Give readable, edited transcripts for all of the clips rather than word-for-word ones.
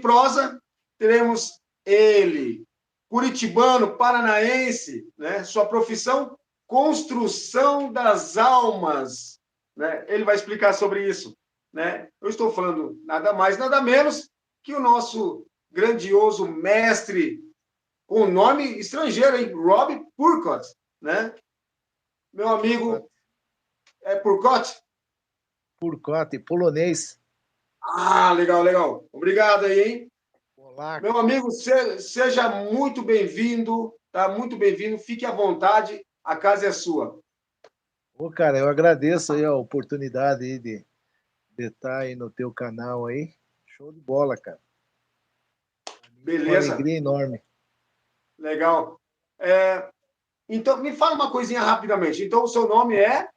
prosa, teremos ele, curitibano, paranaense, né? Sua profissão, construção das almas, né? Ele vai explicar sobre isso, né? Eu estou falando nada mais, nada menos que o nosso grandioso mestre com nome estrangeiro, hein? Rob Purcott, né? Meu amigo, é Purcott? Purcott, polonês. Ah, legal, legal. Obrigado aí, hein? Olá. Meu amigo, seja muito bem-vindo, tá? Muito bem-vindo. Fique à vontade, a casa é sua. Ô, cara, eu agradeço aí a oportunidade aí de estar aí no teu canal aí. Show de bola, cara. Uma Beleza? alegria enorme. Legal. Então, me fala uma coisinha rapidamente. Então, o seu nome é?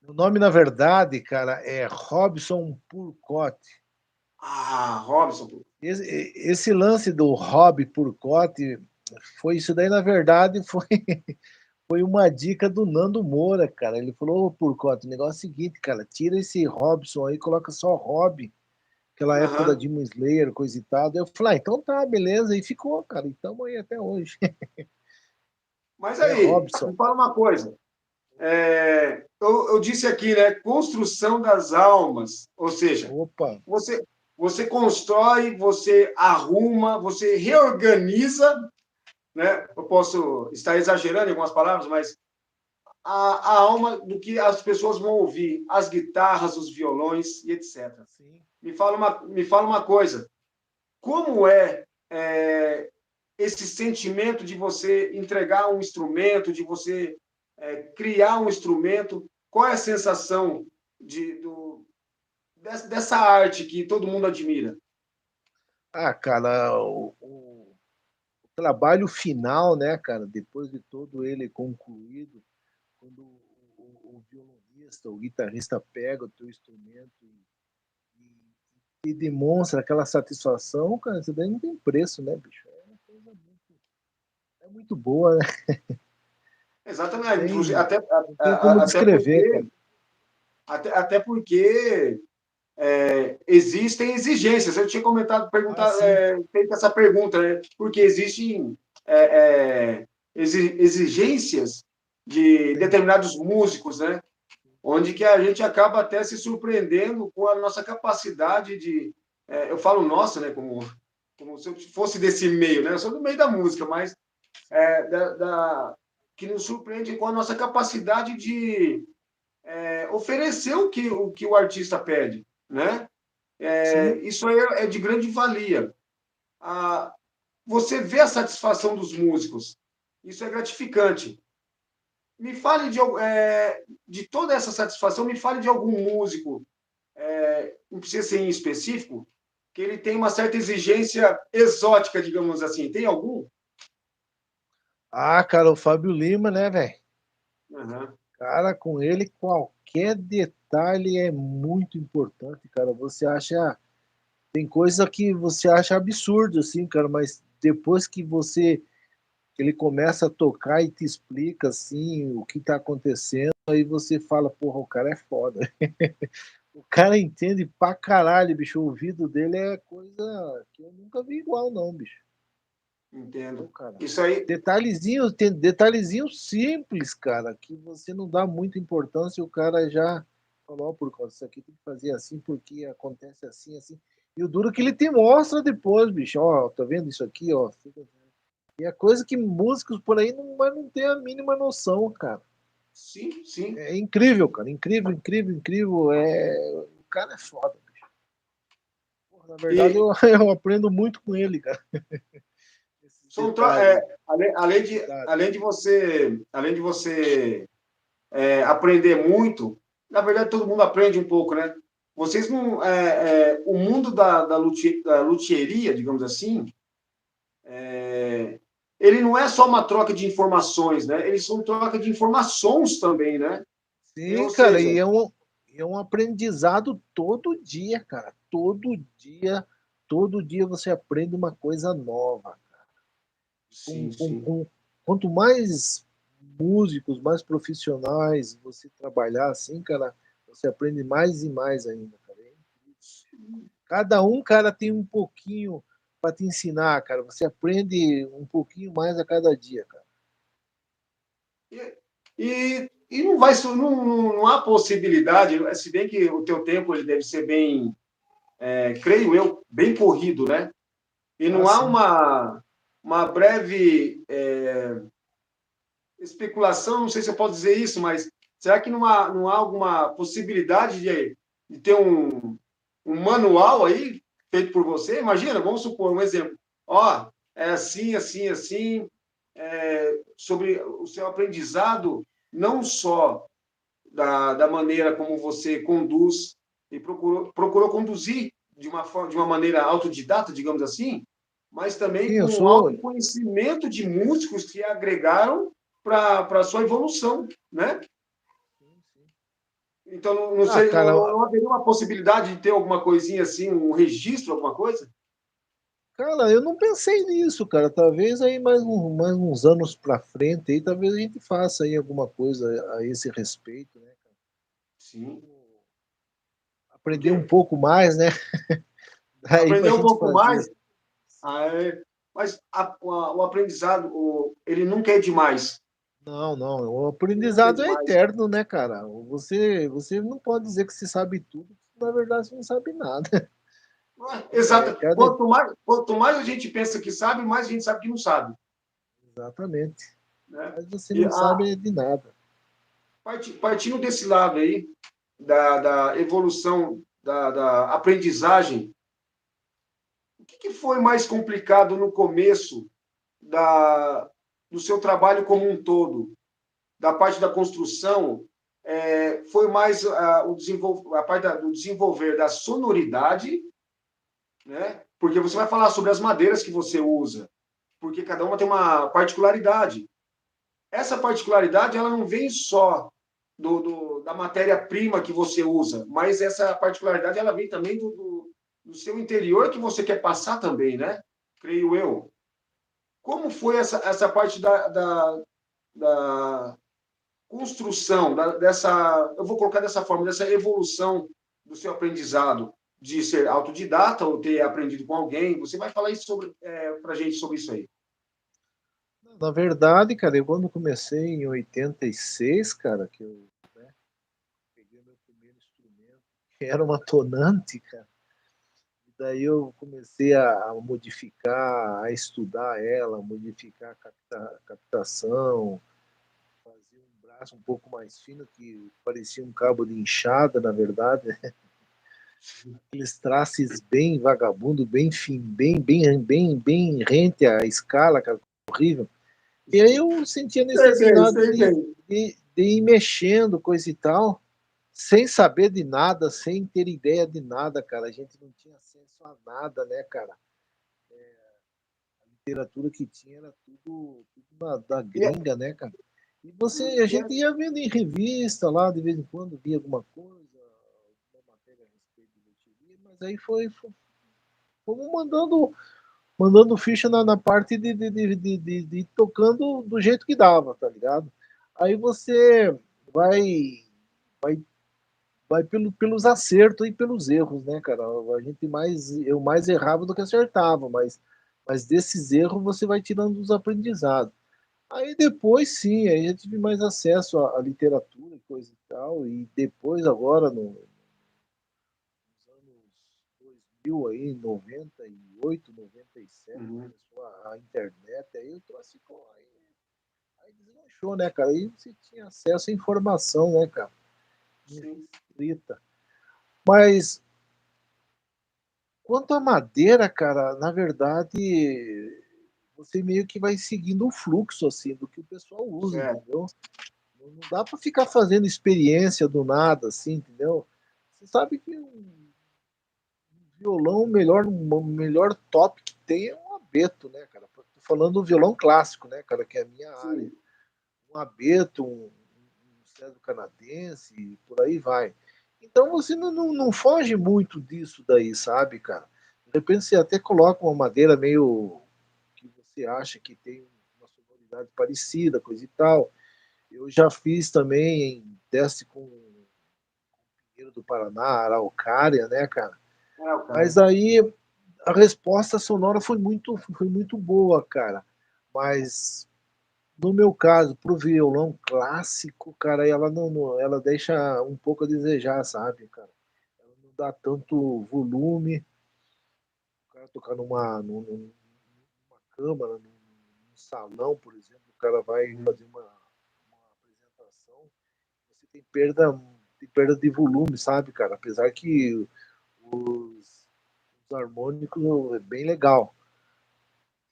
O nome, na verdade, cara, é Robson Purcott. Ah, Robson. Esse lance do Rob Purcott foi isso daí, na verdade, foi uma dica do Nando Moura, cara. Ele falou, ô Purcott, o negócio é o seguinte, cara, tira esse Robson aí, coloca só Rob, aquela época da Aham. Demon Slayer, coisa e tal. Daí eu falei, ah, então tá, beleza, e ficou, cara, e tamo aí até hoje. Mas É aí, Robson. me fala uma coisa. Eu disse aqui, né? Construção das almas. Ou seja, Opa, você, você constrói, você arruma, você reorganiza, né? Eu posso estar exagerando em algumas palavras, mas a alma do que as pessoas vão ouvir, as guitarras, os violões e etc. sim. Me fala uma coisa, como esse sentimento de você entregar um instrumento, de você criar um instrumento, qual é a sensação dessa arte que todo mundo admira? Ah, cara, o trabalho final, né, cara, depois de todo ele concluído, quando o violonista, o guitarrista pega o teu instrumento e demonstra aquela satisfação, cara, isso daí não tem preço, né, bicho? É uma coisa muito boa, né? Exatamente, inclusive, Tem, não tem como descrever, cara. até porque existem exigências. Eu tinha comentado, Ah, sim. feito essa pergunta, né? Porque existem exigências de Sim. determinados músicos, né? Onde que a gente acaba até se surpreendendo com a nossa capacidade de... eu falo nossa, né? Como se eu fosse desse meio, né? Eu sou do meio da música, mas que nos surpreende com a nossa capacidade de oferecer o que o artista pede, né? Sim. Isso aí é de grande valia. Você vê a satisfação dos músicos, isso é gratificante. Me fale de toda essa satisfação, me fale de algum músico, não precisa ser em específico, que ele tem uma certa exigência exótica, digamos assim. Tem algum? Ah, cara, o Fábio Lima, né, velho? Uhum. Cara, com ele qualquer detalhe é muito importante, cara. Você acha, tem coisa que você acha absurdo, assim, cara, mas depois que ele começa a tocar e te explica, assim, o que tá acontecendo, aí você fala, porra, o cara é foda. O cara entende pra caralho, bicho. O ouvido dele é coisa que eu nunca vi igual, não, bicho. Pô, Entendo. cara. Isso aí, Detalhezinho, tem detalhezinho simples, cara, que você não dá muita importância e o cara já falou, por causa disso aqui tem que fazer assim, porque acontece assim, assim. E o duro que ele te mostra depois, bicho, ó, tá vendo isso aqui, ó. E é coisa que músicos por aí não tem a mínima noção, cara. sim, sim. É incrível, cara. Incrível, incrível, incrível. O cara é foda, bicho. Porra, na verdade, E eu aprendo muito com ele, cara. Esses são detalhes. além de você aprender muito, na verdade todo mundo aprende um pouco, né? Vocês não, o mundo da luthieria, digamos assim, ele não é só uma troca de informações, né? Eles são troca de informações também, né? Ou Sim, cara, seja, e é um aprendizado todo dia, cara. Todo dia você aprende uma coisa nova. sim, sim. Quanto mais músicos, mais profissionais você trabalhar assim, cara, você aprende mais e mais ainda, cara. É incrível. Cada um, cara, tem um pouquinho para te ensinar, cara. Você aprende um pouquinho mais a cada dia, cara. E não vai, não há possibilidade, se bem que o teu tempo ele deve ser bem, creio eu, bem corrido, né? E Ah, não há sim. uma breve especulação, não sei se eu posso dizer isso, mas será que não há alguma possibilidade de ter um manual aí feito por você? Imagina, vamos supor um exemplo. Ó, é assim, assim, assim, sobre o seu aprendizado, não só da maneira como você conduz e procurou conduzir de uma maneira autodidata, digamos assim, mas Sim, também eu com o sou. autoconhecimento de músicos que agregaram para a sua evolução, né? Sim, sim. Então, não, Ah, sei, cara, não haveria uma possibilidade de ter alguma coisinha assim, um registro, alguma coisa? cara, eu não pensei nisso, cara. Talvez aí mais uns anos pra frente aí, talvez a gente faça aí alguma coisa a esse respeito, né, cara? Sim. Aprender um Porque pouco mais, né? Aí pra aprender um gente pouco fazer. mais, mas o aprendizado, ele nunca é demais. Não, não, o Nunca é aprendizado é demais. eterno, né, cara? Você não pode dizer que você sabe tudo, na verdade você não sabe nada. É, Exato. cada, Quanto mais a gente pensa que sabe, mais a gente sabe que não sabe. exatamente. Né? Mas você E não sabe de nada. partindo desse lado aí, da evolução, da aprendizagem, o que foi mais complicado no começo do seu trabalho como um todo? Da parte da construção, foi mais a parte do desenvolver da sonoridade, né? Porque você vai falar sobre as madeiras que você usa, porque cada uma tem uma particularidade. Essa particularidade ela não vem só da matéria-prima que você usa, mas essa particularidade ela vem também do seu interior que você quer passar também, né? Creio eu. Como foi essa parte da construção, eu vou colocar dessa forma, dessa evolução do seu aprendizado, de ser autodidata ou ter aprendido com alguém? Você vai falar isso para a gente sobre isso aí. Na verdade, cara, eu quando comecei em 86, cara, que eu, né, peguei meu primeiro instrumento, que era uma tonante, cara. E daí eu comecei a modificar, a estudar ela, modificar a captação, fazer um braço um pouco mais fino, que parecia um cabo de enxada, na verdade. Aqueles traços bem vagabundo, bem fim, bem rente à escala, cara, horrível. E aí eu senti a Sei bem, necessidade sei bem. de ir mexendo, coisa e tal, sem saber de nada, sem ter ideia de nada, cara. A gente não tinha acesso a nada, né, cara? A literatura que tinha era tudo da E, gringa, né, cara? E a e, gente ia vendo em revista lá, de vez em quando via alguma coisa, alguma matéria a respeito do MTV, mas aí fomos mandando ficha na parte de ir tocando do jeito que dava, tá ligado? Aí você vai, vai, vai pelos acertos e pelos erros, né, cara? Eu mais errava do que acertava, mas desses erros você vai tirando os aprendizados. Aí depois sim, aí eu tive mais acesso à literatura e coisa e tal, e depois agora nos anos 2000 aí, 98, 97, uhum, começou a internet, aí eu tô assim, aí deslanchou, né, cara? Aí você tinha acesso à informação, né, cara? sim. Restrita. Mas quanto à madeira, cara, na verdade, você meio que vai seguindo o fluxo, assim, do que o pessoal usa, Certo. entendeu? Não dá para ficar fazendo experiência do nada, assim, entendeu? Você sabe que um violão, o melhor top que tem é um abeto, né, cara? Tô falando do violão clássico, né, cara, que é a minha área. Sim. Um abeto, um cedro canadense, e por aí vai. Então você não foge muito disso daí, sabe, cara? De repente você até coloca uma madeira meio que você acha que tem uma sonoridade parecida, coisa e tal. Eu já fiz também teste com o Pinheiro do Paraná, Araucária, né, cara? É, o Mas cara. aí a resposta sonora foi muito boa, cara. Mas no meu caso, pro violão clássico, cara, ela ela deixa um pouco a desejar, sabe, cara? Ela não dá tanto volume. O cara tocar numa câmara, num salão, por exemplo, o cara vai Uhum. fazer uma apresentação, você tem perda de volume, sabe, cara? Apesar que os harmônicos é bem legal.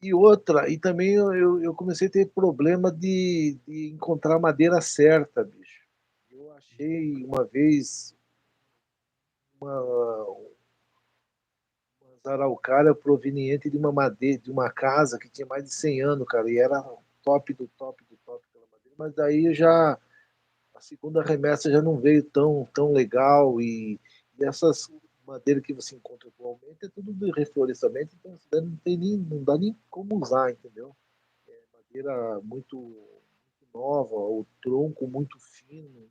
E outra, e também eu comecei a ter problema de encontrar a madeira certa, bicho. Eu achei uma vez uma araucária proveniente de uma madeira, de uma casa que tinha mais de 100 anos, cara, e era top do top do top aquela madeira. Mas daí já a segunda remessa já não veio tão legal e essas madeiras que você encontra atualmente é tudo de reflorestamento, então isso daí não dá nem como usar, entendeu? Madeira muito nova, o tronco muito fino.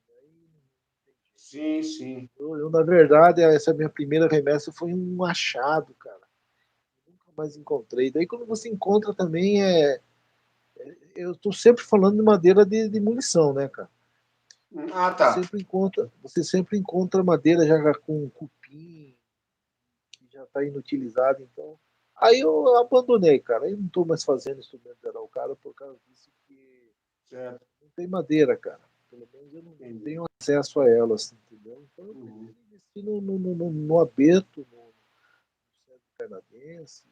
Sim, sim. Na verdade, essa minha primeira remessa foi um achado, cara. Nunca mais encontrei. Daí, quando você encontra também, eu estou sempre falando de madeira de munição, né, cara? Ah, tá. Você sempre encontra madeira já com cupim, que já está inutilizada. Então, aí eu abandonei, cara. Eu não estou mais fazendo instrumento de araucária por causa disso que Certo. não tem madeira, cara. Pelo menos eu não Entendi. tenho acesso a elas, entendeu? Então eu Uhum. prefiro investir no abeto, no cedro canadense.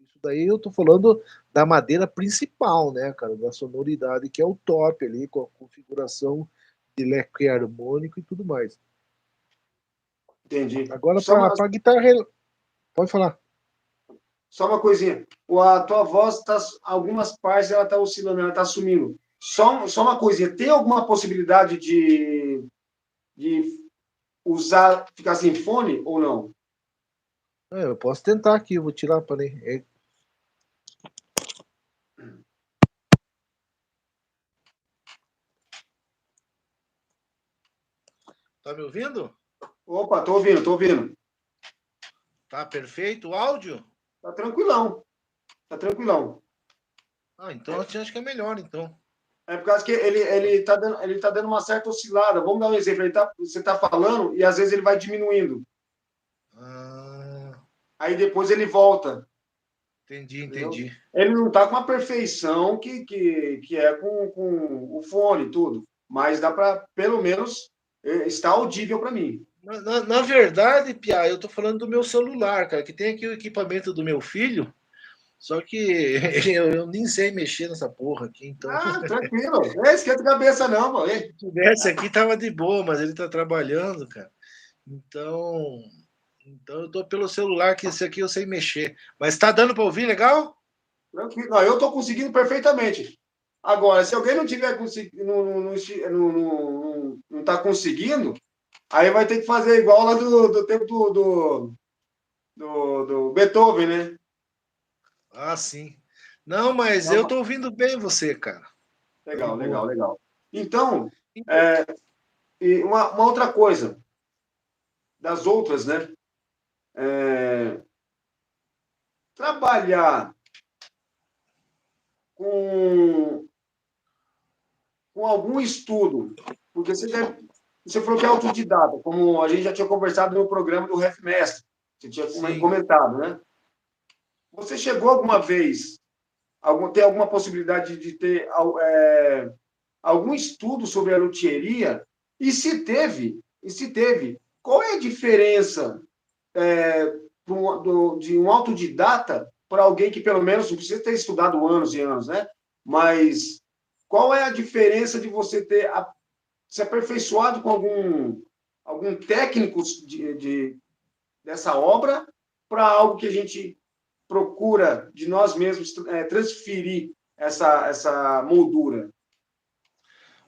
Isso daí eu tô falando da madeira principal, né, cara? Da sonoridade, que é o top ali, com a configuração de leque harmônico e tudo mais. Entendi. Agora, para guitarra, pode falar. Só uma coisinha. A tua voz tá, algumas partes ela tá oscilando, ela tá sumindo. Só uma coisinha. Tem alguma possibilidade de usar, ficar sem fone ou não? Eu posso tentar aqui, eu vou tirar para ele. Tá me ouvindo? Opa, tô ouvindo, tô ouvindo. Tá perfeito o áudio? Tá tranquilão, tá tranquilão. Ah, então eu acho que é melhor, então. É por causa que ele tá dando uma certa oscilada. Vamos dar um exemplo. Você tá falando e às vezes ele vai diminuindo. Ah, Aí depois ele volta. Entendeu? entendi. Ele não está com a perfeição que é com o fone e tudo, mas dá para, pelo menos, está audível para mim. Na verdade, Pia, eu tô falando do meu celular, cara, que tem aqui o equipamento do meu filho, só que eu nem sei mexer nessa porra aqui, então Ah, tranquilo. Não esquenta a cabeça, não, pô. se tivesse aqui tava de boa, mas ele tá trabalhando, cara. Então, então eu tô pelo celular, que esse aqui eu sei mexer. Mas tá dando para ouvir legal? Tranquilo. Não, eu estou conseguindo perfeitamente. Agora, se alguém não tiver conseguindo, não está conseguindo, aí vai ter que fazer igual lá do tempo do Beethoven, né? Ah, sim. Não, mas Dá eu uma- tô ouvindo bem você, cara. Tá de Legal, legal, boa. legal. Então, Então, é, e uma outra coisa, das outras, né? É, trabalhar com, com algum estudo, porque você falou que é autodidata, como a gente já tinha conversado no programa do RefMestre, você tinha sim. comentado, né? Você chegou alguma vez, tem alguma possibilidade de ter algum estudo sobre a luthieria? E se teve, qual é a diferença de um autodidata para alguém que, pelo menos, não precisa ter estudado anos e anos, né? Mas qual é a diferença de você ter se aperfeiçoado com algum técnico dessa obra para algo que a gente procura de nós mesmos transferir essa moldura?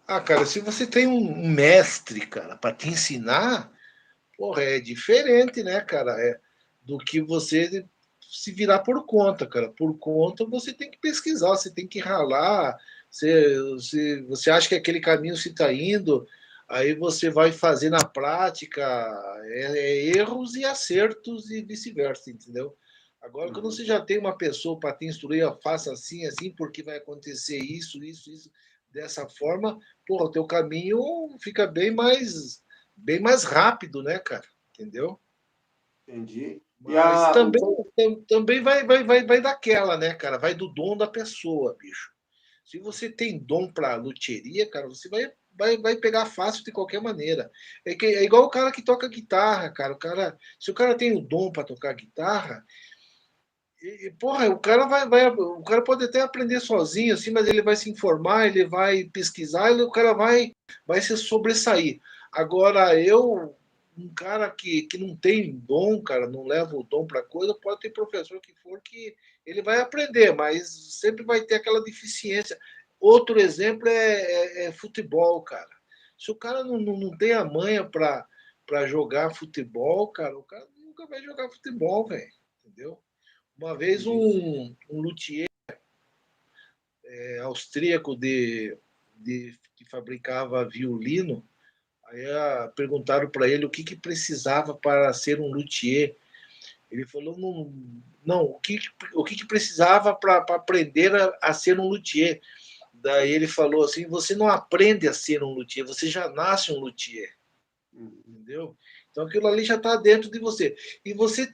Ah, cara, se você tem um mestre, cara, para te ensinar, porra, é diferente, né, cara? Do que você se virar por conta, cara. Por conta você tem que pesquisar, você tem que ralar. Você acha que aquele caminho se está indo. Aí você vai fazer na prática erros e acertos e vice-versa, entendeu? Agora, quando você já tem uma pessoa para te instruir, ó, faça assim, assim, porque vai acontecer isso, isso, isso, dessa forma, porra, o teu caminho fica bem mais rápido, né, cara? Entendeu? Entendi. E Mas a, também, também vai daquela, né, cara? Vai do dom da pessoa, bicho. Se você tem dom para luthieria, cara, você vai pegar fácil de qualquer maneira. É igual o cara que toca guitarra, cara. Se o cara tem o dom para tocar guitarra, porra, o cara pode até aprender sozinho, assim, mas ele vai se informar, ele vai pesquisar, o cara vai se sobressair. Agora, um cara que não tem dom, cara, não leva o dom para coisa, pode ter professor que for que ele vai aprender, mas sempre vai ter aquela deficiência. Outro exemplo é futebol, cara. Se o cara não tem a manha para jogar futebol, cara, o cara nunca vai jogar futebol, velho. Entendeu? Uma vez entendi. um luthier austríaco que fabricava violino, aí perguntaram para ele o que precisava para ser um luthier. Ele falou, não o que precisava para aprender a ser um luthier. Daí ele falou assim, você não aprende a ser um luthier, você já nasce um luthier. Entendeu? Então aquilo ali já está dentro de você. E você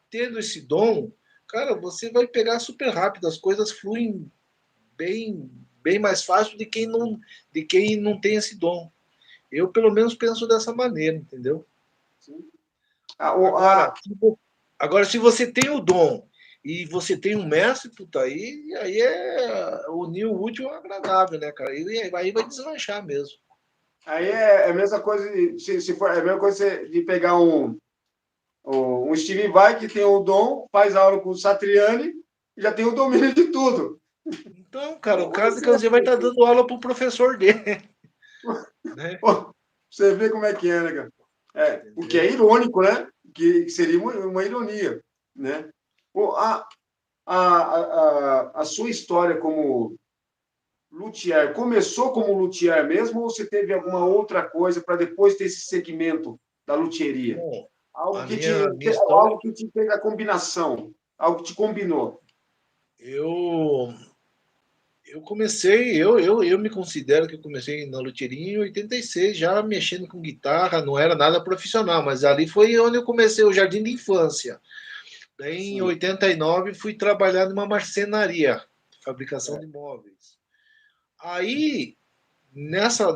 tendo esse dom, cara, você vai pegar super rápido, as coisas fluem bem mais fácil de quem não tem esse dom. Eu, pelo menos, penso dessa maneira, entendeu? Sim. Ah, Agora, se você tem o dom e você tem um mestre, puta, aí é unir o útil ao agradável, né, cara? Aí vai deslanchar mesmo. aí é a mesma coisa, se for, é a mesma coisa de pegar um Steve Vai que tem o dom, faz aula com o Satriani e já tem o domínio de tudo. Então, cara, o cara daqui a dia vai estar dando aula pro professor dele, né? Pô, você vê como é que é, né, cara? O que é Entendeu? irônico, né? Que seria uma ironia, né? Pô, a sua história como luthier começou como luthier mesmo ou você teve alguma outra coisa para depois ter esse segmento da luthieria? Bom, Algo a minha história, algo que te fez a combinação, algo que te combinou. eu eu me considero que eu comecei na luthieria em 86, já mexendo com guitarra, não era nada profissional, mas ali foi onde eu comecei o jardim de infância. Daí em Sim, 89 fui trabalhar numa marcenaria, fabricação de móveis. Aí nessa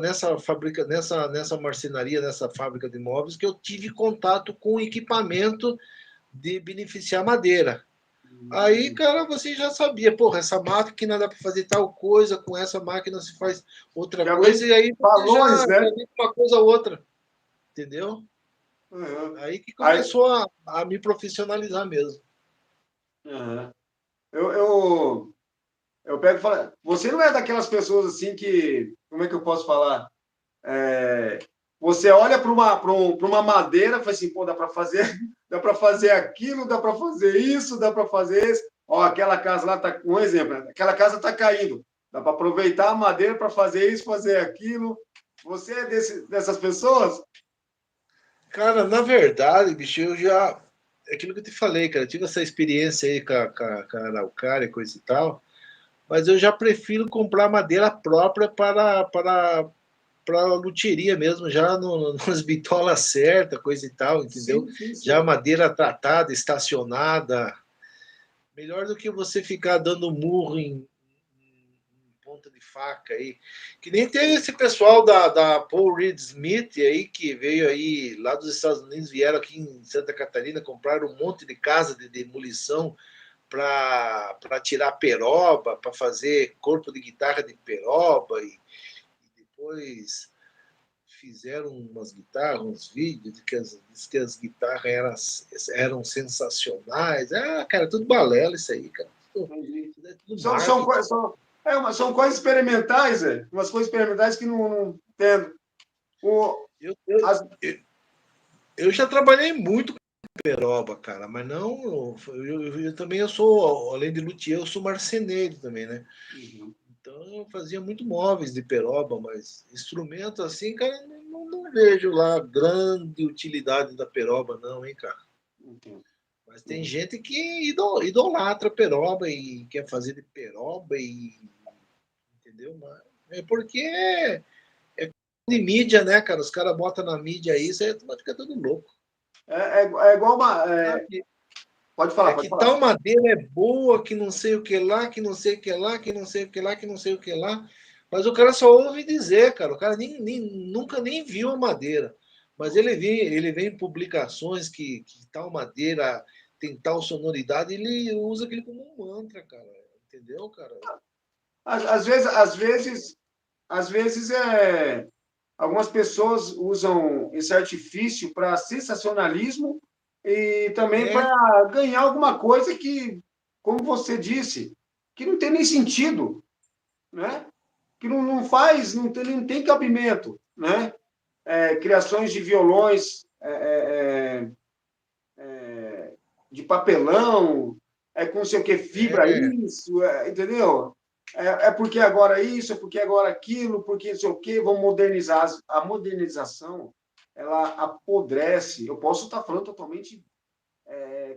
marcenaria, nessa fábrica de móveis que eu tive contato com equipamento de beneficiar madeira. Aí, cara, você já sabia, porra, essa máquina dá para fazer tal coisa, com essa máquina se faz outra já coisa, vem e aí você valores, já né? vê uma coisa ou outra, entendeu? Uhum. Aí que Aí, começou a me profissionalizar mesmo. uhum. Eu, eu, eu pego e falo, você não é daquelas pessoas assim que, como é que eu posso falar? É, você olha para uma madeira e fala assim, pô, dá para fazer, dá para fazer aquilo, dá para fazer isso, dá para fazer isso. Ó, aquela casa lá tá, um exemplo, né? Aquela casa está caindo. Dá para aproveitar a madeira para fazer isso, fazer aquilo. Você é dessas pessoas? Cara, na verdade, bicho, eu já. É aquilo que eu te falei, cara. Eu tive essa experiência aí com a Araucária e coisa e tal. Mas eu já prefiro comprar madeira própria para luthieria mesmo, já nas bitolas certas, coisa e tal, entendeu? Sim, sim, Já sim. madeira tratada, estacionada. Melhor do que você ficar dando murro em ponta de faca aí. Que nem tem esse pessoal da Paul Reed Smith aí, que veio aí lá dos Estados Unidos, vieram aqui em Santa Catarina, compraram um monte de casa de demolição para tirar peroba, para fazer corpo de guitarra de peroba e depois fizeram umas guitarras, uns vídeos de que as guitarras eram sensacionais. Ah, cara, tudo balela isso aí, cara. Entendi. Tudo é tudo São, são, marketing. são coisas experimentais, umas coisas experimentais que não entendo. O, Eu, eu, as, eu já trabalhei muito com peroba, cara, mas não. Eu também eu sou, além de luthier, eu sou marceneiro também, né? Uhum. Então eu fazia muito móveis de peroba, mas instrumento assim, cara, vejo lá grande utilidade da peroba, não, hein, cara? Entendo. Mas tem gente que idolatra peroba e quer fazer de peroba e. Entendeu? Mas é porque de mídia, né, cara? Os caras botam na mídia isso, aí fica tudo louco. É igual uma. Ah, Pode falar, é pode que falar. tal madeira é boa, que não sei o que lá, que não sei o que lá, que não sei o que lá, que não sei o que lá. Mas o cara só ouve dizer, cara. O cara nunca nem viu a madeira. Mas ele vê em publicações que tal madeira tem tal sonoridade, ele usa aquilo como um mantra, cara. Entendeu, cara? Às vezes, algumas pessoas usam esse artifício para sensacionalismo e também É, para ganhar alguma coisa que, como você disse, que não tem nem sentido, né? Que não faz, não tem cabimento, né? Criações de violões de papelão, com não sei o que, fibra é, isso, entendeu? É porque agora isso, é porque agora aquilo, porque não sei o quê, vão modernizar. A modernização, ela apodrece. Eu posso estar falando totalmente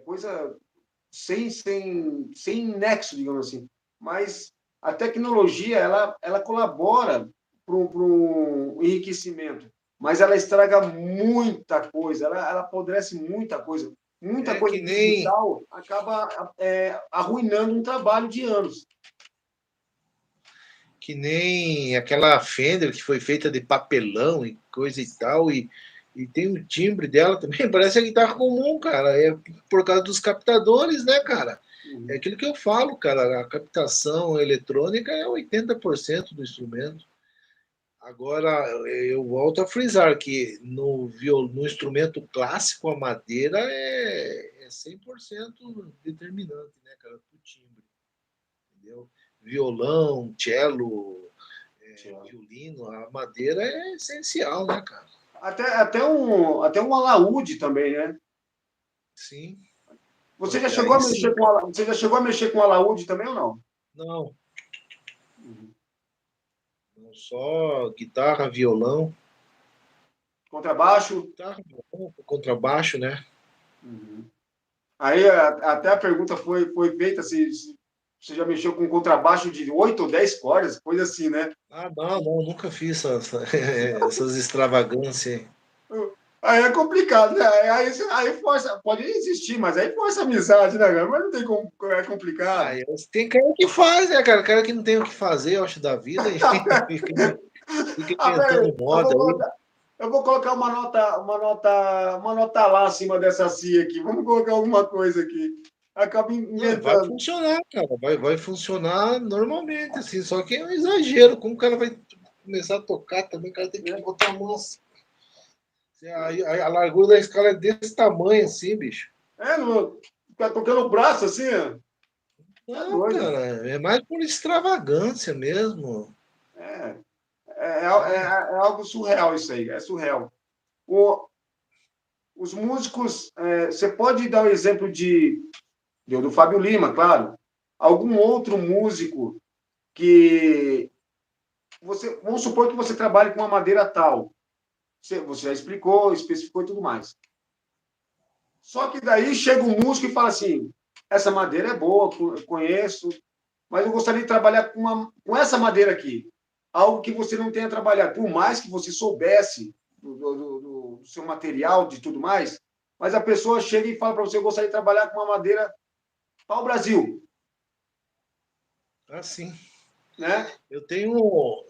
coisa sem nexo, digamos assim. Mas a tecnologia, ela colabora para um enriquecimento, mas ela estraga muita coisa, ela apodrece muita coisa. Muita é coisa que nem digital acaba arruinando um trabalho de anos. que nem aquela Fender que foi feita de papelão e coisa e tal, e tem o timbre dela também, parece a guitarra comum, cara. É por causa dos captadores, né, cara? É Uhum. aquilo que eu falo, cara. A captação eletrônica é 80% do instrumento. Agora, eu volto a frisar que no instrumento clássico, a madeira é 100% determinante, né, cara, pro timbre, entendeu? Violão, cello, violino, a madeira é essencial, né, cara? Até um alaúde também, né? Sim, Você já chegou aí a sim, mexer com cara. você já chegou a mexer com alaúde também ou não? Não, Uhum. não só guitarra, violão, Contrabaixo? guitarra, violão, contrabaixo, né? Uhum. Aí até a pergunta foi feita se você já mexeu com contrabaixo de 8 ou 10 cordas, coisa assim, né? Ah, não, nunca fiz essas extravagâncias aí. Aí é complicado, né? Aí força, pode existir, mas aí força a amizade, né, cara? Mas não tem como, é Ah, complicado. tem cara que faz, né, cara? Cara que não tem o que fazer, eu acho, da vida e fica Peraí, inventando moda aí. eu vou colocar uma nota lá acima dessa CIA aqui. Vamos colocar alguma coisa aqui. Acaba Não, vai inventando. funcionar, cara. Vai funcionar normalmente, assim. Só que é um exagero. Como o cara vai começar a tocar também, o cara tem que Né? botar a mão assim. A largura da escala é desse tamanho, assim, bicho. Tá tocando o braço assim, ó. Tá Não, doido. cara, é mais por extravagância mesmo. É, É, é algo surreal isso aí, é surreal. O, os músicos, você pode dar o exemplo do Fábio Lima, claro. Algum outro músico que vamos supor que você trabalhe com uma madeira tal. Você já explicou, especificou e tudo mais. Só que daí chega um músico e fala assim: essa madeira é boa, conheço, mas eu gostaria de trabalhar com essa madeira aqui. Algo que você não tenha trabalhado, por mais que você soubesse do seu material, de tudo mais, mas a pessoa chega e fala para você: eu gostaria de trabalhar com uma madeira pau Brasil, assim. né? Eu tenho.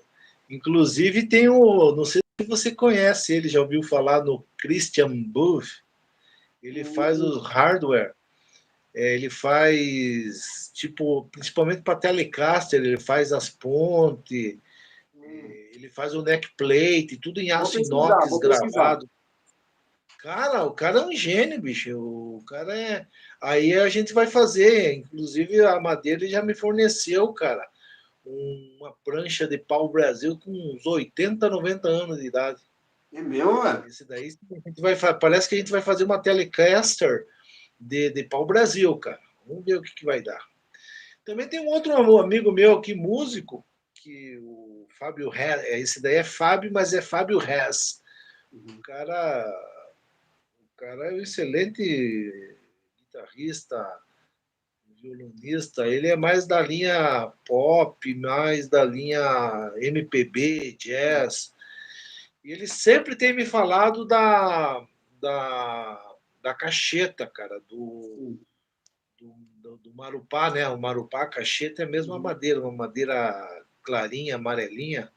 Inclusive, tenho. Não sei se você conhece ele, já ouviu falar no Christian Booth. Ele faz o hardware. Ele faz, tipo, principalmente para Telecaster, ele faz as pontes, ele faz o neck plate, tudo em Vou aço pesquisar, inox vou pesquisar. gravado. Cara, o cara é um gênio, bicho. O cara é. Aí a gente vai fazer, inclusive a madeira ele já me forneceu, cara, uma prancha de pau Brasil com uns 80, 90 anos de idade. É meu, velho? Esse daí a gente vai, parece que a gente vai fazer uma Telecaster de pau Brasil, cara. Vamos ver o que vai dar. Também tem um outro amigo meu aqui, músico, que o Fábio Rez, esse daí é Fábio, mas é Fábio Rez. O cara é um excelente guitarrista, violonista. Ele é mais da linha pop, mais da linha MPB, jazz. E ele sempre tem me falado da cacheta, cara, do marupá, né? O marupá, a cacheta é a mesma madeira, uma madeira clarinha, amarelinha.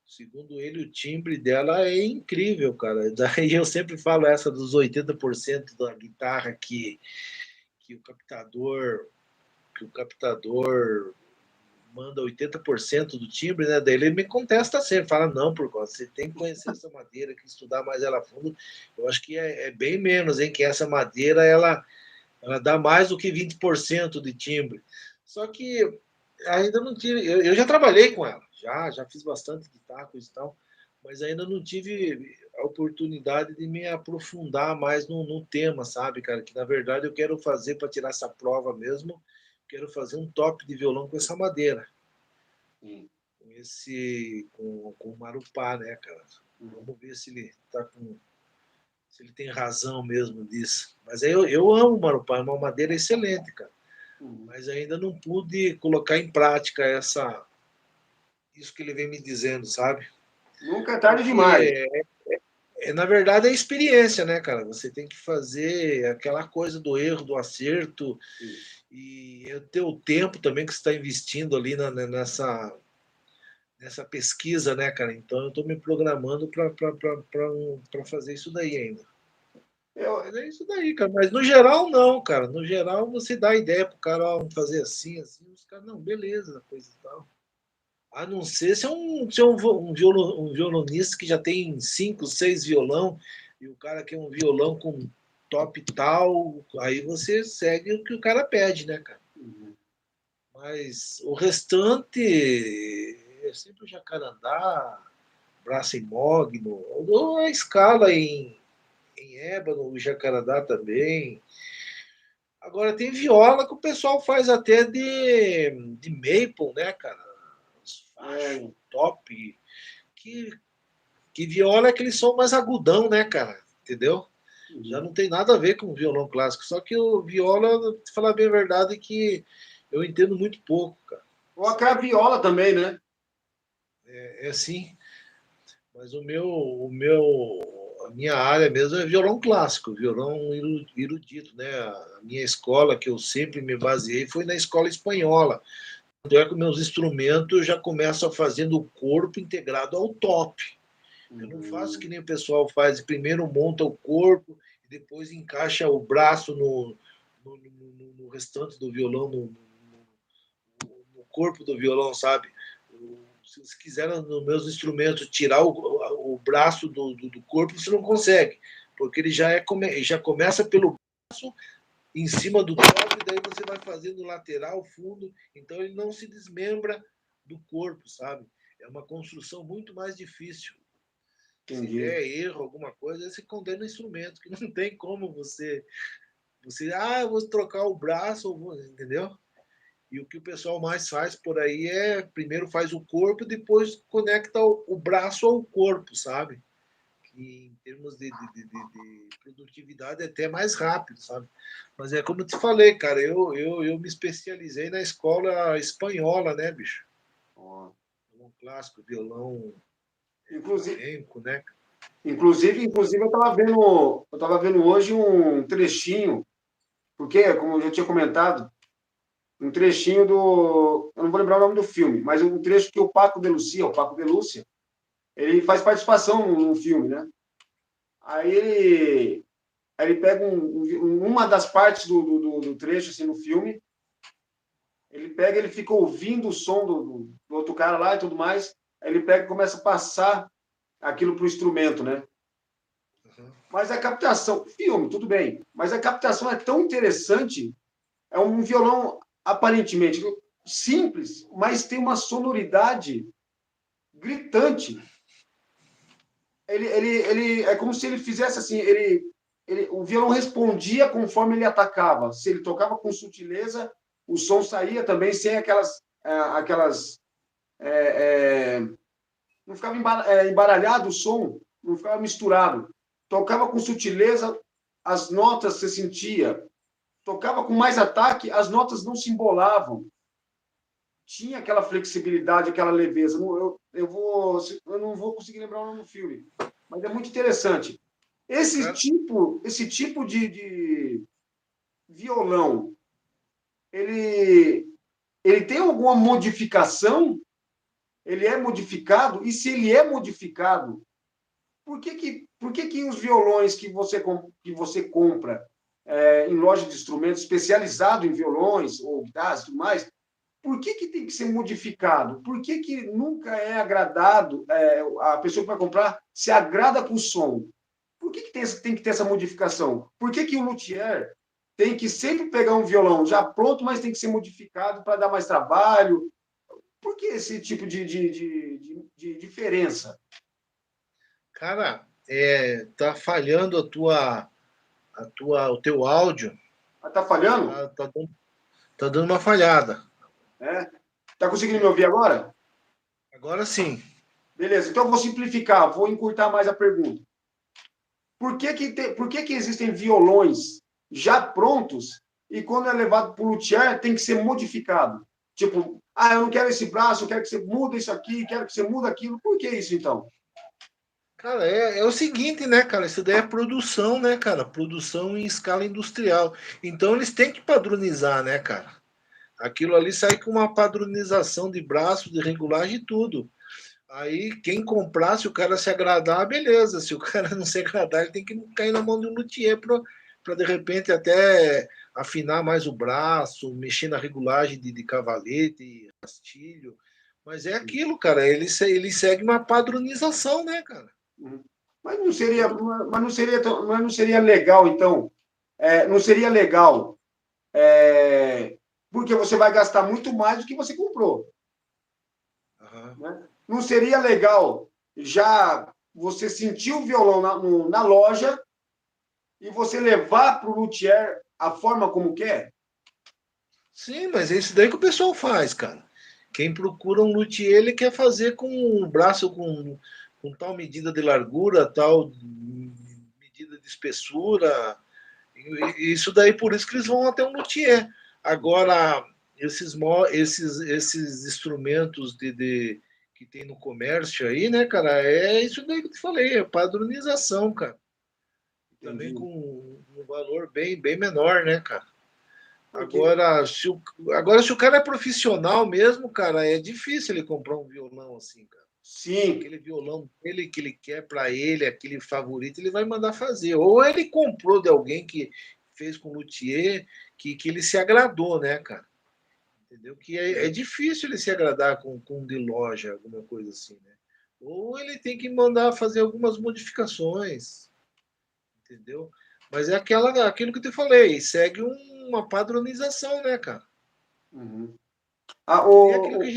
Segundo ele, o timbre dela é incrível, cara. Daí eu sempre falo essa dos 80% da guitarra que o captador que o captador manda 80% do timbre, né? Daí ele me contesta sempre, fala, não, por conta, você tem que conhecer essa madeira, que estudar mais ela a fundo. Eu acho que é bem menos, hein? Que essa madeira, ela dá mais do que 20% de timbre. Só que ainda não tive. Eu já trabalhei com ela, já fiz bastante guitarra e tal, mas ainda não tive a oportunidade de me aprofundar mais no tema, sabe, cara? Que na verdade eu quero fazer para tirar essa prova mesmo. Quero fazer um top de violão com essa madeira. Sim. Com o Marupá, né, cara? Vamos ver se ele tá com. Se ele tem razão mesmo disso. Mas eu amo o Marupá, é uma madeira excelente, cara. Mas ainda não pude colocar em prática isso que ele vem me dizendo, sabe? Nunca é tarde demais. Porque, na verdade, é experiência, né, cara? Você tem que fazer aquela coisa do erro, do acerto, e é o teu tempo também que você está investindo ali nessa pesquisa, né, cara? Então eu estou me programando para fazer isso daí ainda. Mas é isso daí, cara. Mas no geral, não, cara. No geral, você dá ideia pro cara, ó, vamos fazer assim, assim. Os caras, não, beleza, coisa e tal. A não ser se é um violonista que já tem 5, 6 violão e o cara quer um violão com top tal, aí você segue o que o cara pede, né, cara? Mas o restante é sempre o jacarandá, braço em mogno, ou a escala em ébano, o jacarandá também. Agora tem viola que o pessoal faz até de maple, né, cara? Os fachos, top. Que, que viola é aquele som mais agudão, né, cara? Entendeu? Já não tem nada a ver com o violão clássico. Só que o viola, pra falar bem a verdade, é que eu entendo muito pouco, cara. Ou a craviola também, né? É assim. Mas a minha área mesmo é violão clássico, violão erudito, né? A minha escola, que eu sempre me baseei, foi na escola espanhola. Tanto é que meus instrumentos já começam fazendo o corpo integrado ao top. Eu não faço que nem o pessoal faz, primeiro monta o corpo e depois encaixa o braço no restante do violão, no corpo do violão, sabe? Se quiser nos meus instrumentos tirar o braço do corpo, você não consegue, porque ele já começa pelo braço em cima do top, daí você vai fazendo lateral, fundo, então ele não se desmembra do corpo, sabe? É uma construção muito mais difícil. Se Entendi. der erro, alguma coisa, você condena o instrumento, que não tem como eu vou trocar o braço, entendeu? E o que o pessoal mais faz por aí é primeiro faz o corpo e depois conecta o braço ao corpo, sabe? Que em termos de produtividade é até mais rápido, sabe? Mas é como eu te falei, cara, eu me especializei na escola espanhola, né, bicho? Violão clássico, violão Inclusive, flamenco, né? inclusive eu tava vendo hoje um trechinho, porque, como eu já tinha comentado, um trechinho do. Eu não vou lembrar o nome do filme, mas um trecho que o Paco de Lúcia, ele faz participação no filme, né? Aí ele pega uma das partes do trecho, assim, no filme, ele pega, ele fica ouvindo o som do outro cara lá e tudo mais, aí ele pega e começa a passar aquilo para o instrumento, né? Mas a captação, filme, tudo bem, mas a captação é tão interessante, é um violão aparentemente simples, mas tem uma sonoridade gritante. Ele é como se ele fizesse assim, o violão respondia conforme ele atacava. Se ele tocava com sutileza, o som saía também sem aquelas não ficava embaralhado o som, não ficava misturado. Tocava com sutileza, as notas você sentia. Tocava com mais ataque, as notas não se embolavam. Tinha aquela flexibilidade, aquela leveza. Eu não vou conseguir lembrar o nome do filme, mas é muito interessante. Cara, Esse tipo de violão, ele, ele tem alguma modificação? Ele é modificado? E se ele é modificado, por que os violões que você compra em loja de instrumentos especializado em violões ou guitarras e tudo mais, por que tem que ser modificado? Por que nunca é agradado, a pessoa que vai comprar se agrada com o som? Por que tem que ter essa modificação? Por que o luthier tem que sempre pegar um violão já pronto, mas tem que ser modificado para dar mais trabalho? Por que esse tipo de diferença? cara, tá falhando o teu áudio, Está falhando? tá dando uma falhada. Está conseguindo me ouvir agora? Agora sim. Beleza, então eu vou simplificar, vou encurtar mais a pergunta. Por que existem violões já prontos e quando é levado para o luthier tem que ser modificado? Tipo, eu não quero esse braço, eu quero que você mude isso aqui, quero que você mude aquilo. Por que isso, então? Cara, é o seguinte, né, cara? Isso daí é produção, né, cara? Produção em escala industrial. Então eles têm que padronizar, né, cara? Aquilo ali sai com uma padronização de braço, de regulagem e tudo. Aí quem comprar, se o cara se agradar, beleza. Se o cara não se agradar, ele tem que cair na mão de um luthier para de repente até afinar mais o braço, mexer na regulagem de cavalete, rastilho. Mas é aquilo, cara. Ele segue uma padronização, né, cara? Mas mas não seria legal, então? Não seria legal, porque você vai gastar muito mais do que você comprou. Aham. Né? Não seria legal já você sentir o violão na loja e você levar para o luthier a forma como quer? Sim, mas é isso daí que o pessoal faz, cara. Quem procura um luthier, ele quer fazer com o braço com tal medida de largura, tal medida de espessura. Isso daí, por isso que eles vão até um luthier. Agora, esses instrumentos que tem no comércio aí, né, cara, é isso daí que eu te falei, é padronização, cara. Também Entendi. com um valor bem menor, né, cara? Porque, Agora, se o cara é profissional mesmo, cara, é difícil ele comprar um violão assim, cara. sim, Aquele violão dele que ele quer para ele, aquele favorito, ele vai mandar fazer. Ou ele comprou de alguém que fez com luthier, que ele se agradou, né, cara? Entendeu? Que é difícil ele se agradar com de loja, alguma coisa assim, né? Ou ele tem que mandar fazer algumas modificações, entendeu? Mas é aquilo que eu te falei, segue uma padronização, né, cara? uhum. Que nem aquilo que a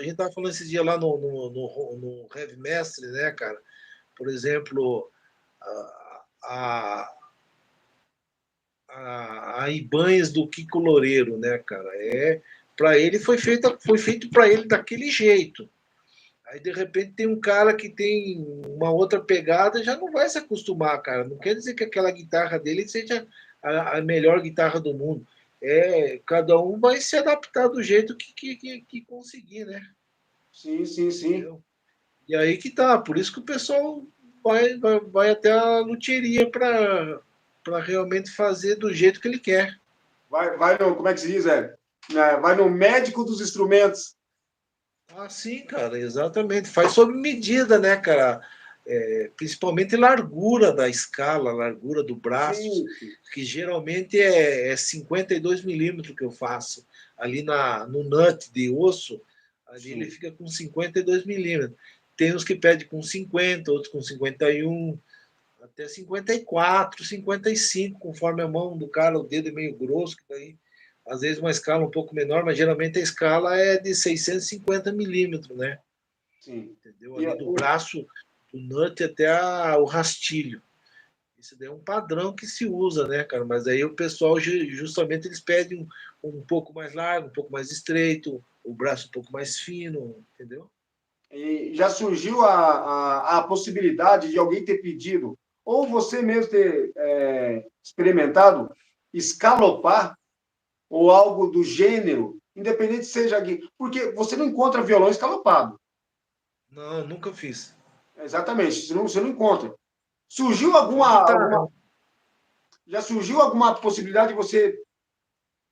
gente tava falando esse dia lá no Heavy Mestre, né, cara? Por exemplo, a, a Ibanez do Kiko Loureiro, né, cara? Para ele foi feito para ele daquele jeito. Aí de repente tem um cara que tem uma outra pegada, já não vai se acostumar, cara. Não quer dizer que aquela guitarra dele seja a melhor guitarra do mundo. Cada um vai se adaptar do jeito que conseguir, né? Sim, sim, sim. Entendeu? E aí que tá, por isso que o pessoal vai até a luthieria para realmente fazer do jeito que ele quer. Vai no, como é que se diz, vai no médico dos instrumentos. Ah, sim, cara, exatamente. Faz sob medida, né, cara? Principalmente largura da escala, largura do braço, Sim, que geralmente é 52 milímetros que eu faço. Ali no nut de osso, ali ele sim. fica com 52 milímetros. Tem uns que pedem com 50, outros com 51, até 54, 55, conforme a mão do cara, o dedo é meio grosso, que daí às vezes uma escala um pouco menor, mas geralmente a escala é de 650 milímetros, né? Sim. Entendeu? E Ali do braço do nut até o rastilho. Isso daí é um padrão que se usa, né, cara? Mas aí o pessoal justamente eles pedem um pouco mais largo, um pouco mais estreito, o braço um pouco mais fino, entendeu? E já surgiu a possibilidade de alguém ter pedido, ou você mesmo ter experimentado, escalopar, ou algo do gênero, independente seja aqui. Porque você não encontra violão escalopado. Não, nunca fiz. Exatamente, você não encontra. Surgiu Só guitarra. já surgiu alguma possibilidade de você,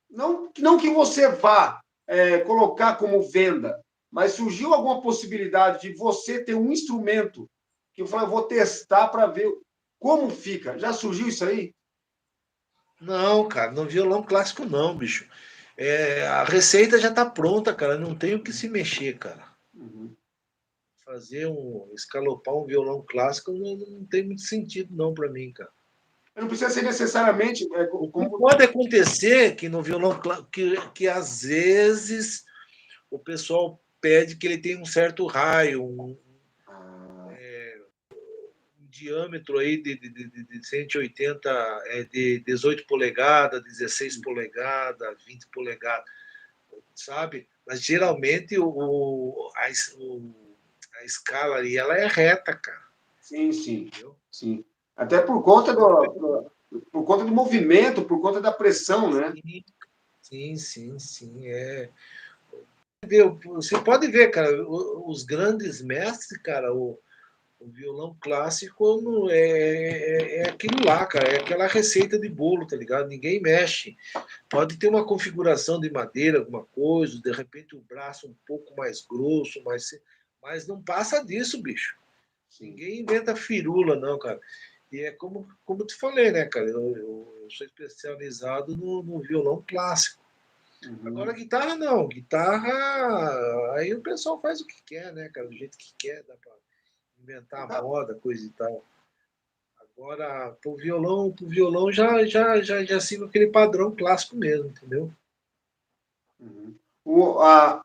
não que você vá colocar como venda, mas surgiu alguma possibilidade de você ter um instrumento que eu falei, eu vou testar para ver como fica. Já surgiu isso aí? Não, cara, no violão clássico não, bicho. A receita já tá pronta, cara. Não tem o que se mexer, cara. Uhum. Escalopar um violão clássico não tem muito sentido não para mim, cara. Não precisa ser necessariamente O que como. pode acontecer que no violão clássico, que às vezes o pessoal pede que ele tenha um certo raio, Ah, um diâmetro aí de 180, de 18 polegadas, 16 polegadas, 20 polegadas, sabe? Mas geralmente a escala ali ela é reta, cara. sim, sim, Entendeu? sim. Até por conta do movimento, por conta da pressão, né? Sim, sim, sim. Você pode ver, cara, os grandes mestres, cara, o violão clássico não é aquilo lá, cara, é aquela receita de bolo, tá ligado? Ninguém mexe. Pode ter uma configuração de madeira, alguma coisa, de repente o braço um pouco mais grosso, mas não passa disso, bicho. Sim. Ninguém inventa firula, não, cara. E é como eu te falei, né, cara? Eu sou especializado no violão clássico. Agora, Uhum. guitarra não. Guitarra, aí o pessoal faz o que quer, né, cara? Do jeito que quer, dá pra inventar Tá. moda, coisa e tal. Agora, pro violão já sigo aquele padrão clássico mesmo, entendeu? Uhum. O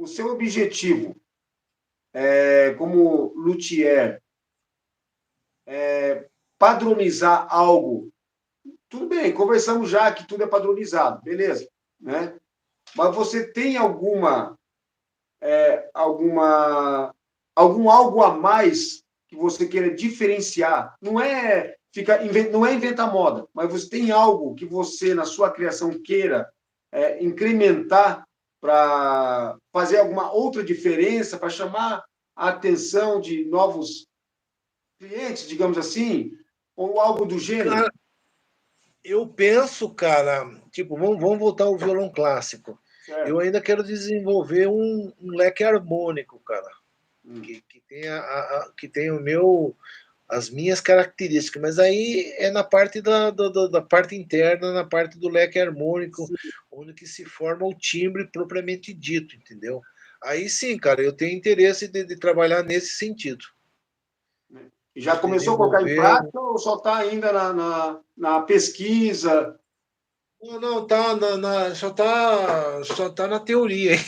seu objetivo como luthier, padronizar algo. Tudo bem, conversamos já que tudo é padronizado, beleza, né? Mas você tem algum algo a mais que você queira diferenciar? Não é inventar moda, mas você tem algo que você na sua criação queira incrementar para fazer alguma outra diferença, para chamar a atenção de novos clientes, digamos assim, ou algo do gênero? Cara, eu penso, cara, tipo, vamos voltar ao violão clássico. Eu Certo. ainda quero desenvolver um leque harmônico, cara, Hum. que tenha, que tenha as minhas características, mas aí é na parte da parte interna, na parte do leque harmônico, onde que se forma o timbre propriamente dito, entendeu? Aí sim, cara, eu tenho interesse de trabalhar nesse sentido, Já começou a colocar em desenvolver. prática ou só está ainda na pesquisa? Não, não, só tá na teoria, hein?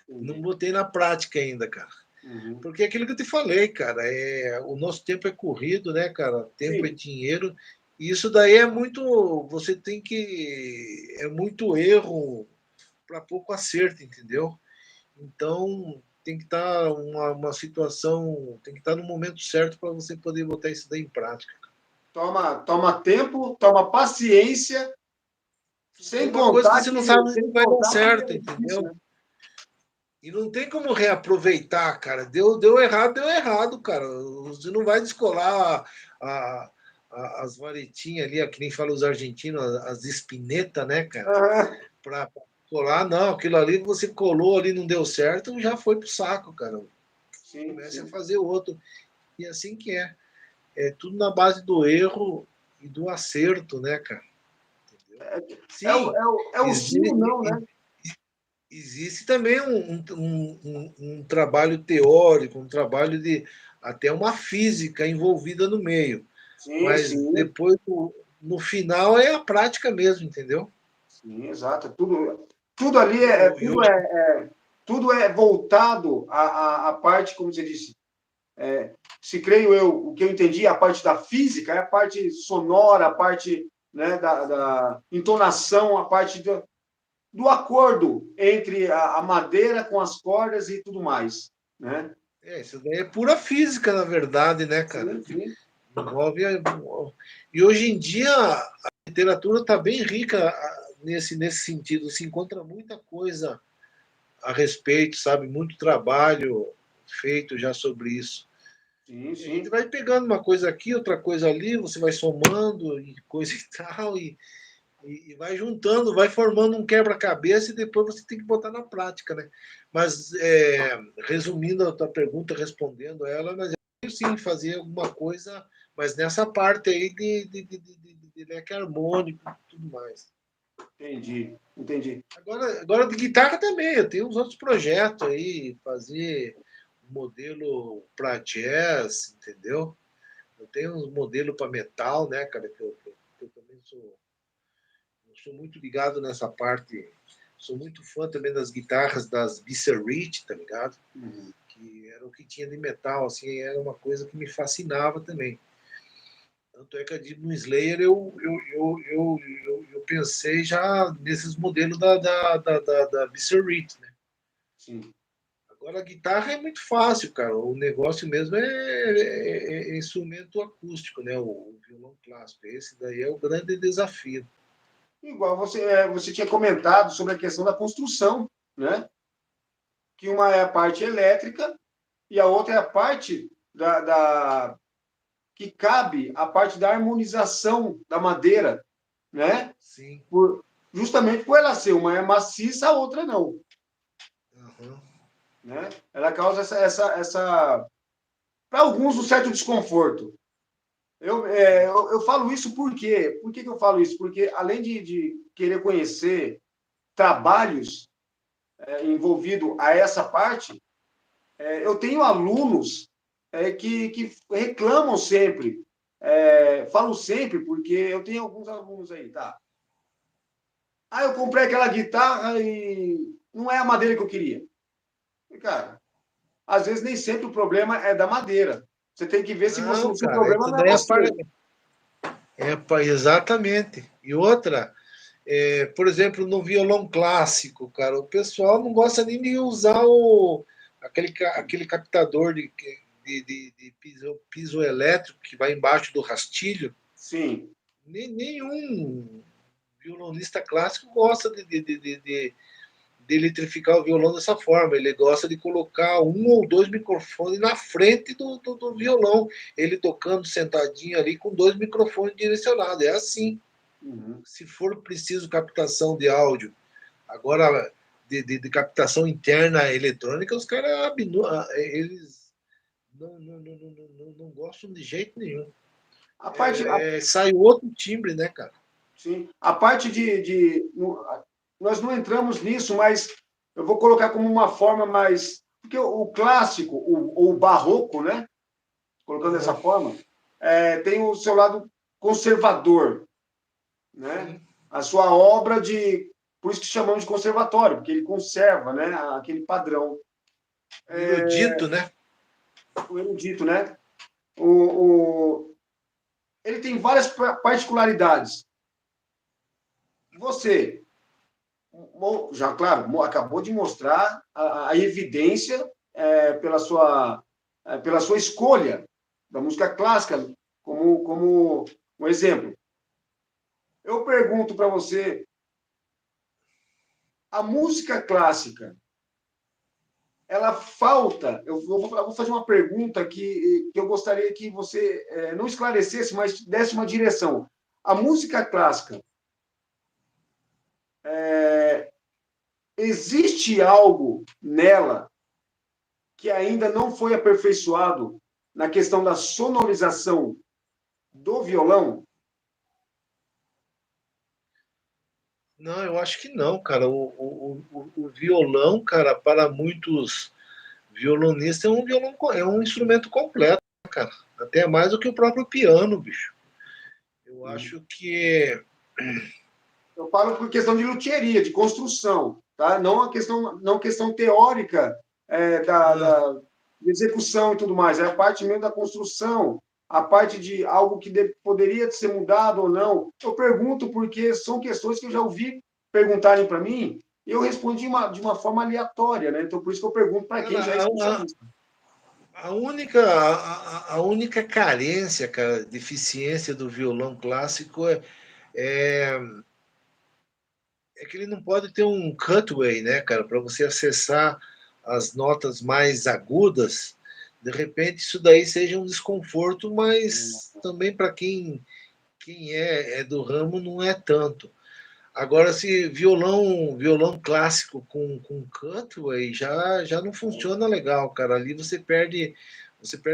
Não Entendi. botei na prática ainda, cara. Uhum. Porque é aquilo que eu te falei, cara, o nosso tempo é corrido, né, cara? Tempo é Sim. dinheiro. E isso daí é muito. Você tem que. É muito erro para pouco acerto, entendeu? Então tem que estar uma situação. Tem que estar no momento certo para você poder botar isso daí em prática. Toma tempo, toma paciência, Tem uma coisa que você não sabe se sem vai dar contar que certo, é difícil, entendeu? né? E não tem como reaproveitar, cara. Deu errado, deu errado, cara. Você não vai descolar a, as varetinhas ali, que nem falam os argentinos, as espinetas, né, cara? Aham. Pra colar, não. Aquilo ali você colou ali, não deu certo, já foi pro saco, cara. Sim, Comece a sim. fazer outro. E assim que é. É tudo na base do erro e do acerto, né, cara? Entendeu? Sim, É o sim ou existe, não, né? existe também um trabalho teórico, um trabalho de até uma física envolvida no meio. Sim, Mas sim. depois, no final, é a prática mesmo, entendeu? Sim, exato. Tudo ali E eu, eu, tudo é voltado à parte, como você disse, se creio eu, o que eu entendi, a parte da física, é a parte sonora, a parte, né, da entonação, a parte do acordo entre a madeira com as cordas e tudo mais, né? Isso daí é pura física, na verdade, né, cara? Sim, sim. Envolve. E hoje em dia a literatura está bem rica nesse sentido. Se encontra muita coisa a respeito, sabe? Muito trabalho feito já sobre isso. Sim, E a gente sim. vai pegando uma coisa aqui, outra coisa ali, você vai somando e coisa e tal, e vai juntando, vai formando um quebra-cabeça e depois você tem que botar na prática, né? Mas, resumindo a tua pergunta, respondendo ela, mas eu sim fazer alguma coisa, mas nessa parte aí de leque harmônico e tudo mais. Entendi, entendi. Agora de guitarra também, eu tenho uns outros projetos aí, fazer um modelo para jazz, entendeu? Eu tenho uns modelos para metal, né, cara, que eu também sou muito ligado nessa parte. Sou muito fã também das guitarras das Bisser Rich, tá ligado? Uhum. Que era o que tinha de metal, assim, era uma coisa que me fascinava também. Tanto é que a Demon Slayer eu pensei já nesses modelos da Bisser Rich, né? Sim. Agora a guitarra é muito fácil, cara. O negócio mesmo é instrumento acústico, né? O violão clássico. Esse daí é o grande desafio. Igual você tinha comentado sobre a questão da construção, né? Que uma é a parte elétrica e a outra é a parte que cabe a parte da harmonização da madeira, né? Sim. Justamente por ela ser uma é maciça, a outra não, Uhum. né? Ela causa para alguns, um certo desconforto. Eu falo isso por quê? Por que eu falo isso? Porque além de querer conhecer trabalhos envolvidos a essa parte, eu tenho alunos que reclamam sempre, falo sempre, porque eu tenho alguns alunos aí, tá? Ah, eu comprei aquela guitarra e não é a madeira que eu queria. E, cara, às vezes nem sempre o problema é da madeira. Você tem que ver Não, se o cara, problema isso não é daí você. exatamente. E outra, por exemplo, no violão clássico, cara, o pessoal não gosta nem de usar aquele captador de piso elétrico que vai embaixo do rastilho. Sim. Nenhum violonista clássico gosta de eletrificar o violão dessa forma. Ele gosta de colocar um ou dois microfones na frente do violão. Ele tocando sentadinho ali com dois microfones direcionados. É assim. Uhum. Se for preciso captação de áudio, agora de captação interna eletrônica, os caras eles não gostam de jeito nenhum. A parte, Sai outro timbre, né, cara? sim, a parte nós não entramos nisso, mas eu vou colocar como uma forma mais. Porque o clássico, o barroco, né? Colocando dessa Uhum. forma, tem o seu lado conservador, né? Sim. A sua obra de. Por isso que chamamos de conservatório, porque ele conserva, né? Aquele padrão. O erudito, né? O erudito, né? Ele tem várias particularidades. Você, já claro, acabou de mostrar a evidência pela sua escolha da música clássica como um exemplo. Eu pergunto para você, a música clássica, ela falta. Vou fazer uma pergunta que eu gostaria que você não esclarecesse, mas desse uma direção. A música clássica, existe algo nela que ainda não foi aperfeiçoado na questão da sonorização do violão? Não, eu acho que não, cara. O violão, cara, para muitos violonistas é um instrumento completo, cara. Até mais do que o próprio piano, bicho. Eu acho que Eu falo por questão de luthieria, de construção, tá? Não questão teórica da execução e tudo mais, é a parte mesmo da construção, a parte de algo que poderia ser mudado ou não. Eu pergunto porque são questões que eu já ouvi perguntarem para mim, eu respondo de uma forma aleatória, né? Então, por isso que eu pergunto para quem já é especialista. A única carência, cara, deficiência do violão clássico é, é que ele não pode ter um cutaway, né, cara, para você acessar as notas mais agudas. De repente, isso daí seja um desconforto, mas também para quem é do ramo não é tanto. Agora, se violão clássico com cutaway já não funciona legal, cara. Ali você perde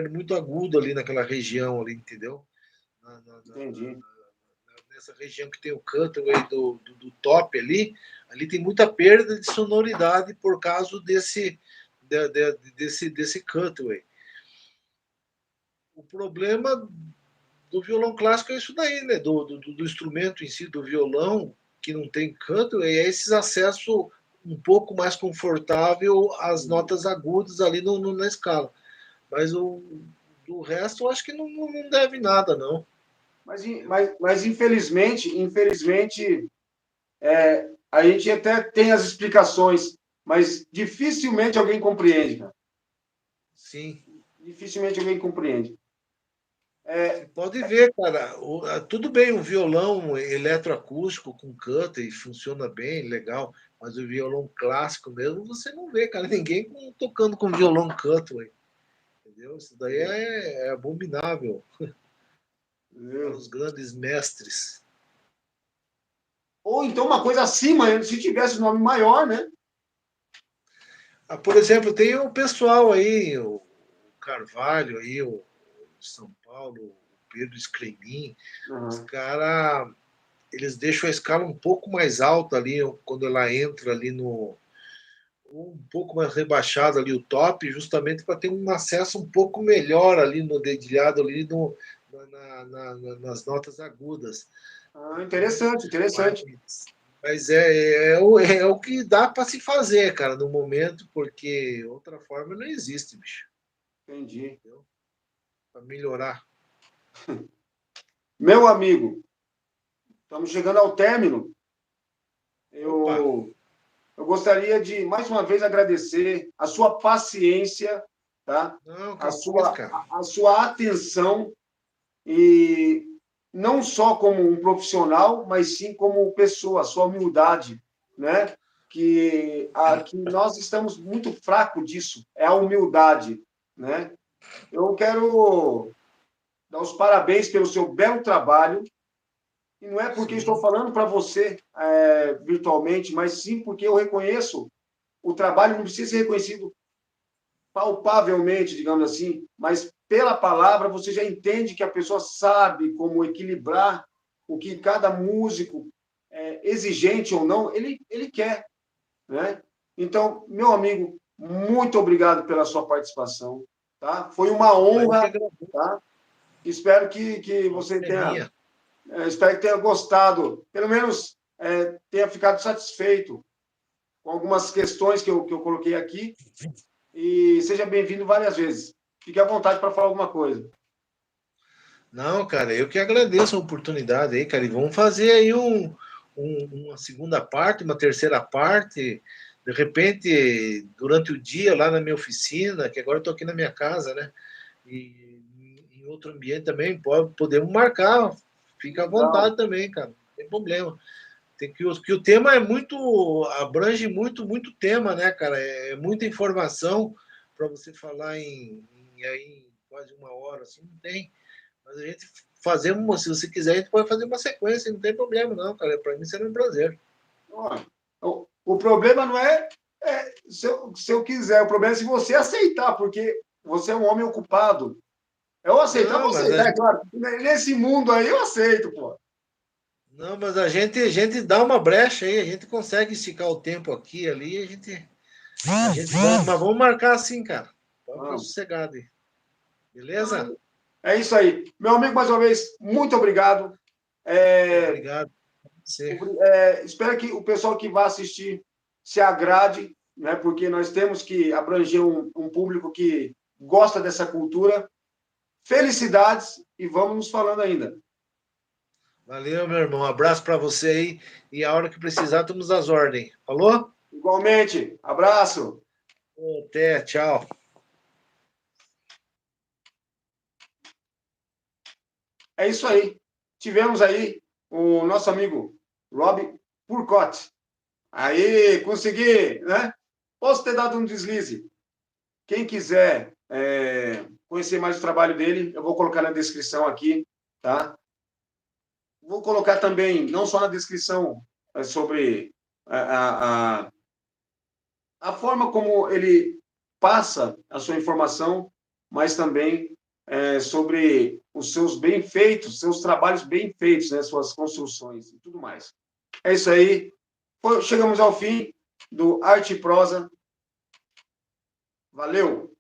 muito agudo ali naquela região ali, entendeu? Entendi. Nessa região que tem o cutaway do top ali tem muita perda de sonoridade por causa desse cutaway. O problema do violão clássico é isso daí, né? Do instrumento em si, do violão, que não tem canto, é esses acessos um pouco mais confortável às notas agudas ali na escala. Mas do resto, eu acho que não deve nada, não. Mas infelizmente, a gente até tem as explicações, mas dificilmente alguém compreende, cara. Sim. Dificilmente alguém compreende. Você pode ver, cara, tudo bem, o violão eletroacústico com canta e funciona bem, legal, mas o violão clássico mesmo, você não vê, cara, ninguém tocando com violão cutaway, entendeu? Isso daí é abominável para os grandes mestres. Ou então uma coisa acima, se tivesse um nome maior, né? Por exemplo, tem o pessoal aí, o Carvalho aí, o São Paulo, o Pedro Scremin, os caras, eles deixam a escala um pouco mais alta ali, quando ela entra ali um pouco mais rebaixado ali o top, justamente para ter um acesso um pouco melhor ali no dedilhado, ali nas notas agudas. Interessante. Mas é o que dá para se fazer, cara, no momento, porque outra forma não existe, bicho. Entendi. Para melhorar. Meu amigo, estamos chegando ao término. Eu gostaria de, mais uma vez, agradecer a sua paciência, tá? Não, a sua atenção, e não só como um profissional, mas sim como pessoa, a sua humildade, né? Que nós estamos muito fracos disso, é a humildade, né? Eu quero dar os parabéns pelo seu belo trabalho, e não é porque estou falando para você virtualmente, mas sim porque eu reconheço o trabalho, não precisa ser reconhecido palpavelmente, digamos assim, mas pela palavra você já entende que a pessoa sabe como equilibrar o que cada músico, exigente ou não, ele quer, né? Então, meu amigo, muito obrigado pela sua participação, tá? Foi uma honra, tá? Espero que você tenha, espero que tenha gostado, pelo menos tenha ficado satisfeito com algumas questões que eu coloquei aqui, e seja bem-vindo várias vezes. Fique à vontade para falar alguma coisa. Não, cara, eu que agradeço a oportunidade aí, cara, e vamos fazer aí uma segunda parte, uma terceira parte, de repente, durante o dia lá na minha oficina, que agora eu tô aqui na minha casa, né, e em outro ambiente também, podemos marcar, fica à vontade também, cara, não tem problema. Que o tema é muito, abrange muito tema, né, cara, é muita informação para você falar em quase uma hora, assim, não tem. Mas a gente fazemos, se você quiser, a gente pode fazer uma sequência, não tem problema, não, cara. Para mim será um prazer. O problema não se eu quiser, o problema é se você aceitar, porque você é um homem ocupado. Eu aceitar, eu vou aceitar, é claro. Nesse mundo aí eu aceito, pô. Não, mas a gente dá uma brecha aí, a gente consegue esticar o tempo aqui ali, mas vamos marcar assim, cara. Pode ficar sossegado aí. Beleza? É isso aí. Meu amigo, mais uma vez, muito obrigado. Obrigado. Espero que o pessoal que vai assistir se agrade, né? Porque nós temos que abranger um público que gosta dessa cultura. Felicidades e vamos nos falando ainda. Valeu, meu irmão. Um abraço para você aí. E a hora que precisar, estamos às ordens. Falou? Igualmente. Abraço. Até, tchau. É isso aí. Tivemos aí o nosso amigo Rob Purcott. Aí, consegui, né? Posso ter dado um deslize. Quem quiser conhecer mais o trabalho dele, eu vou colocar na descrição aqui, tá? Vou colocar também, não só na descrição, sobre a forma como ele passa a sua informação, mas também sobre os seus bem feitos, seus trabalhos bem feitos, né? Suas construções e tudo mais. É isso aí. Chegamos ao fim do Arte e Prosa. Valeu!